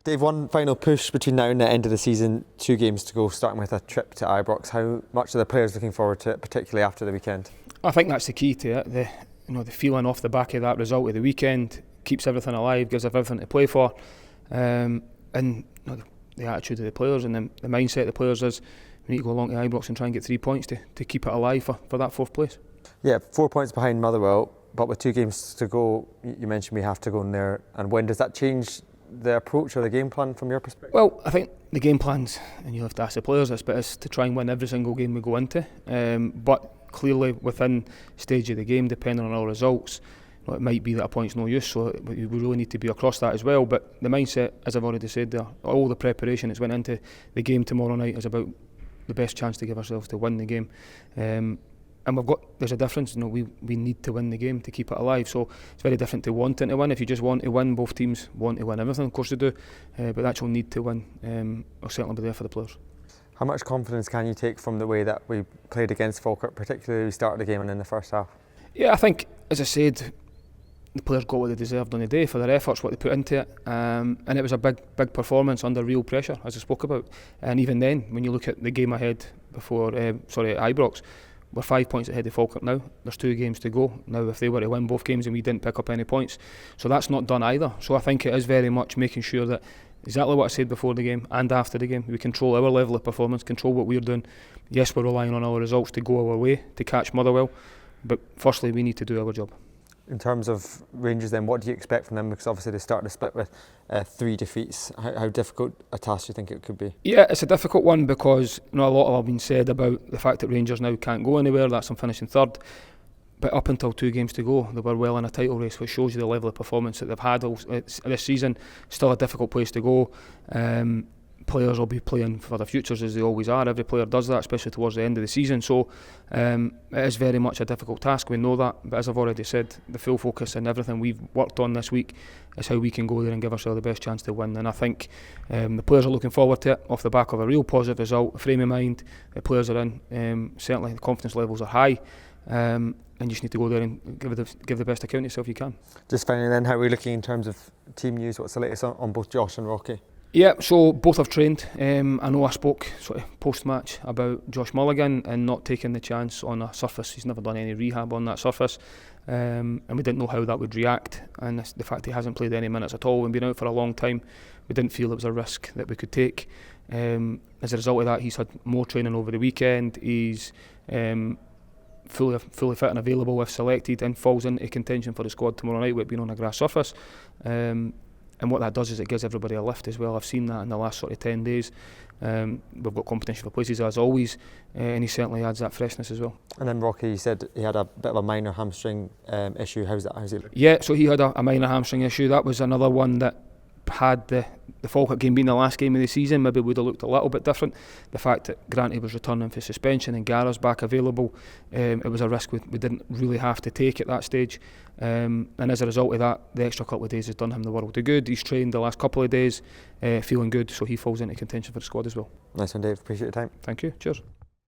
Dave, one final push between now and the end of the season, 2 games to go, starting with a trip to Ibrox. How much are the players looking forward to it, particularly after the weekend? I think that's the key to it. The feeling off the back of that result of the weekend keeps everything alive, gives everything to play for, and the attitude of the players and the mindset of the players is we need to go along to Ibrox and try and get 3 points to keep it alive for that 4th place. Yeah, 4 points behind Motherwell, but with 2 games to go, you mentioned we have to go in there and win. Does that change the approach or the game plan from your perspective? Well, I think the game plans, and you'll have to ask the players this, but is to try and win every single game we go into. But clearly within stage of the game, depending on our results, it might be that a point's no use, so we really need to be across that as well. But the mindset, as I've already said there, all the preparation that's went into the game tomorrow night is about the best chance to give ourselves to win the game. And there's a difference, we need to win the game to keep it alive, so it's very different to wanting to win. If you just want to win, both teams want to win everything, of course they do, but the actual need to win will certainly be there for the players. How much confidence can you take from the way that we played against Falkirk, particularly we started the game and in the first half? Yeah, I think, as I said, the players got what they deserved on the day for their efforts, what they put into it, and it was a big performance under real pressure, as I spoke about. And even then, when you look at the game ahead before, at Ibrox, we're 5 points ahead of Falkirk now. There's 2 games to go. Now, if they were to win both games and we didn't pick up any points, so that's not done either. So I think it is very much making sure that exactly what I said before the game and after the game, we control our level of performance, control what we're doing. Yes, we're relying on our results to go our way to catch Motherwell, but firstly we need to do our job. In terms of Rangers then, what do you expect from them? Because obviously they started the split with 3 defeats. How difficult a task do you think it could be? Yeah, it's a difficult one because a lot have been said about the fact that Rangers now can't go anywhere, that's them finishing 3rd. But up until 2 games to go, they were well in a title race, which shows you the level of performance that they've had this season. Still a difficult place to go. Players will be playing for their futures as they always are. Every player does that, especially towards the end of the season. So it is very much a difficult task, we know that. But as I've already said, the full focus and everything we've worked on this week is how we can go there and give ourselves the best chance to win. And I think the players are looking forward to it off the back of a real positive result, frame of mind the players are in. Certainly the confidence levels are high. And you just need to go there and give the best account of yourself you can. Just finally then, how are we looking in terms of team news? What's the latest on both Josh and Rocky? Yeah, so both have trained. I know I spoke sort of post-match about Josh Mulligan and not taking the chance on a surface. He's never done any rehab on that surface, and we didn't know how that would react. And the fact he hasn't played any minutes at all and been out for a long time, we didn't feel it was a risk that we could take. As a result of that, he's had more training over the weekend. He's fully fit and available if selected and falls into contention for the squad tomorrow night with being on a grass surface. And what that does is it gives everybody a lift as well. I've seen that in the last sort of 10 days. We've got competition for places as always, and he certainly adds that freshness as well. And then Rocky, you said he had a bit of a minor hamstring issue. How's he look? Yeah, so he had a minor hamstring issue. That was another one that had the Falkirk game being the last game of the season, maybe would have looked a little bit different. The fact that Granty was returning for suspension and Gara's back available, it was a risk we didn't really have to take at that stage. And as a result of that, the extra couple of days has done him the world of good. He's trained the last couple of days, feeling good, so he falls into contention for the squad as well. Nice one, Dave. Appreciate your time. Thank you. Cheers.